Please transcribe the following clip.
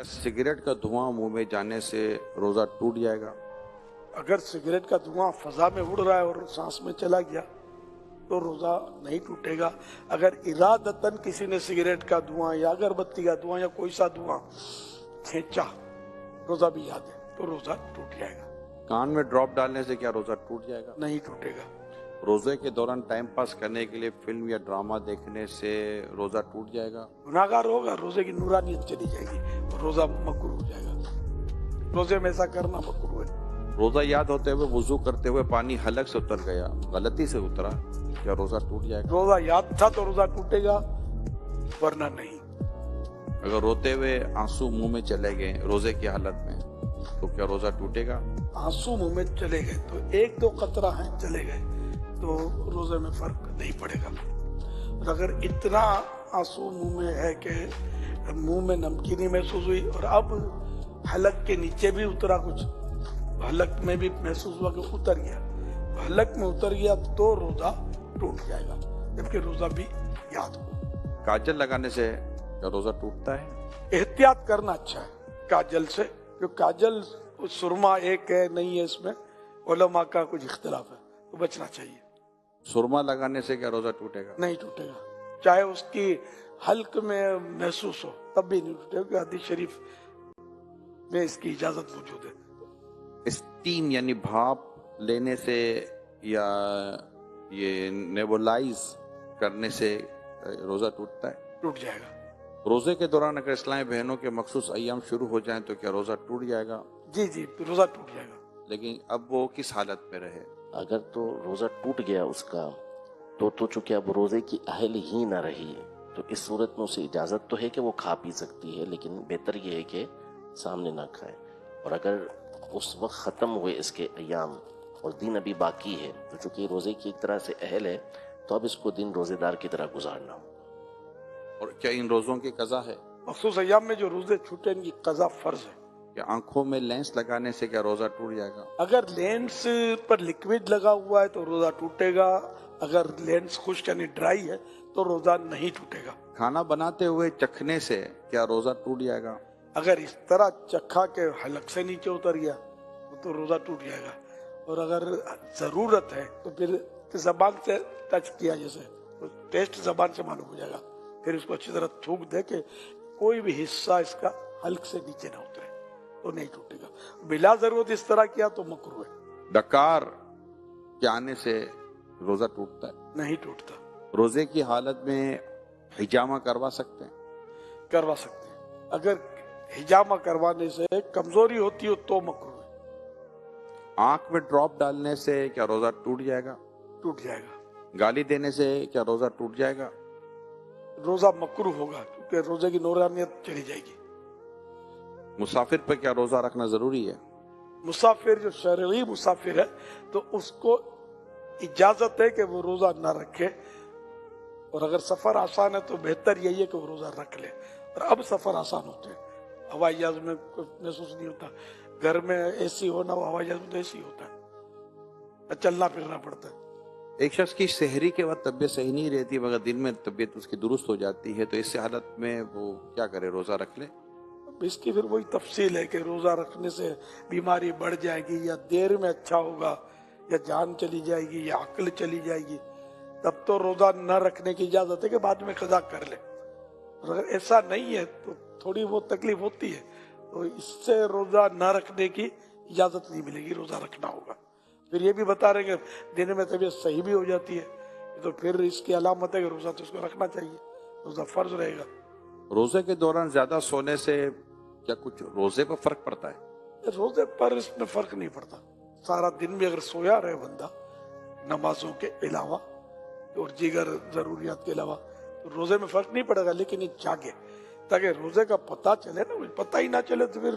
क्या सिगरेट का धुआं मुंह में जाने से रोजा टूट जाएगा? अगर सिगरेट का धुआं फजा में उड़ रहा है और सांस में चला गया तो रोजा नहीं टूटेगा। अगर इरादतन किसी ने सिगरेट का धुआं या अगरबत्ती का धुआं या कोई सा धुआं खींचा, रोजा भी याद है, तो रोजा टूट जाएगा। कान में ड्रॉप डालने से क्या रोजा टूट जाएगा? नहीं टूटेगा। रोजे के दौरान टाइम पास करने के लिए फिल्म या ड्रामा देखने से रोजा टूट जाएगा? गुनाहगार होगा, रोजे की नूरानियत चली जाएगी, रोजा मकरूह हो जाएगा। रोजे में ऐसा करना मकरूह है। रोजा याद होते हुए वुजू करते हुए पानी हलक से उतर गया, गलती से उतरा, क्या रोजा टूट जाएगा? रोजा याद था तो रोजा टूटेगा, वरना नहीं। अगर रोते हुए आंसू मुंह में चले गए रोजे की हालत में, तो क्या रोजा टूटेगा? आंसू मुंह में चले गए तो एक दो कतरा है चले गए तो रोजे में फर्क नहीं पड़ेगा। और अगर इतना आंसू मुंह में है कि मुंह में नमकीनी महसूस हुई और अब हलक के नीचे भी उतरा, कुछ हलक में भी महसूस हुआ कि उतर गया, हलक में उतर गया तो रोजा टूट जाएगा, जबकि रोजा भी याद हो। काजल लगाने से क्या रोजा टूटता है? एहतियात करना अच्छा है काजल से, जो काजल सुरमा एक है नहीं है, इसमें उलमा का कुछ इख्तिलाफ है, तो बचना चाहिए। सुरमा लगाने से क्या रोजा टूटेगा? नहीं टूटेगा, चाहे उसकी हल्क में महसूस हो तब भी नहीं टूटेगा। हदीस शरीफ में इसकी इजाजत मौजूद है। स्टीम यानी भाप लेने से या ये नेबुलाइज करने से रोजा टूटता है? टूट जाएगा। रोजे के दौरान अगर इस्लामी बहनों के मखसूस अय्याम शुरू हो जाएं तो क्या रोजा टूट जाएगा? जी जी, रोजा टूट जाएगा। लेकिन अब वो किस हालत में रहे? अगर तो रोजा टूट गया उसका तो चूंकि अब रोजे की अहल ही ना रही, तो इस सूरत में उसे इजाजत तो है कि वो खा पी सकती है, लेकिन बेहतर ये है कि सामने ना खाए। और अगर उस वक्त ख़त्म हुए इसके अय्याम और दिन अभी बाकी है, तो चूंकि रोजे की एक तरह से अहल है, तो अब इसको दिन रोजेदार की तरह गुजारना हो। और क्या इन रोजों की कज़ा है? मखसूस अय्याम में जो रोजे छूटे इनकी कज़ा फर्ज है। क्या आंखों में लेंस लगाने से क्या रोजा टूट जाएगा? अगर लेंस पर लिक्विड लगा हुआ है तो रोजा टूटेगा, अगर लेंस खुश्क यानी ड्राई है तो रोजा नहीं टूटेगा। खाना बनाते हुए चखने से क्या रोजा टूट जाएगा? अगर इस तरह चखा के हलक से नीचे उतर गया तो रोजा टूट जाएगा। और अगर जरूरत है तो फिर जबान से टच किया, जैसे तो टेस्ट जबान से मालूम हो जाएगा, फिर इसको अच्छी तरह थूक दे के कोई भी हिस्सा इसका हल्क से नीचे ना उतरे तो नहीं टूटेगा। बिला जरूरत इस तरह किया तो मकरूह है। डकार के आने से रोजा टूटता है? नहीं टूटता। रोजे की हालत में हिजामा करवा सकते हैं? करवा सकते हैं। अगर हिजामा करवाने से कमजोरी होती हो तो मकरूह है। आंख में ड्रॉप डालने से क्या रोजा टूट जाएगा? टूट जाएगा। गाली देने से क्या रोजा टूट जाएगा? रोजा मकरूह होगा क्योंकि रोजे की नूरानियत चली जाएगी। मुसाफिर पर क्या रोजा रखना जरूरी है? मुसाफिर जो शरई मुसाफिर है तो उसको इजाजत है कि वो रोजा ना रखे, और अगर सफर आसान है तो बेहतर यही है कि वो रोजा रख ले। और अब सफर आसान होते हैं, हवाई जहाज में कुछ महसूस नहीं होता, घर में एसी होना हो, हवाई जहाज में तो एसी होता है, चलना फिरना पड़ता है। एक शख्स की सहरी के बाद तबीयत सही नहीं रहती मगर दिन में तबीयत उसकी दुरुस्त हो जाती है, तो इस हालत में वो क्या करे, रोजा रख ले? इसकी फिर वही तफसील है कि रोजा रखने से बीमारी बढ़ जाएगी या देर में अच्छा होगा या जान चली जाएगी या अक्ल चली जाएगी, तब तो रोजा न रखने की इजाजत है कि बाद में कज़ा कर ले। और अगर ऐसा नहीं है तो थोड़ी बहुत तकलीफ होती है, तो इससे रोजा न रखने की इजाजत नहीं मिलेगी, रोजा रखना होगा। फिर ये भी बता रहे कि दिन में तबीयत सही भी हो जाती है, तो फिर इसकी अलामत है कि रोजा तो इसको रखना चाहिए, रोजा फर्ज रहेगा। रोजे के दौरान ज्यादा सोने से क्या कुछ रोजे पर फर्क पड़ता है? रोजे पर इसमें फर्क नहीं पड़ता। सारा दिन भी अगर सोया रहे बंदा नमाजों के अलावा और दीगर जरूरियात के अलावा, तो रोजे में फर्क नहीं पड़ेगा। लेकिन ये जागे ताकि रोजे का पता चले ना, पता ही ना चले तो फिर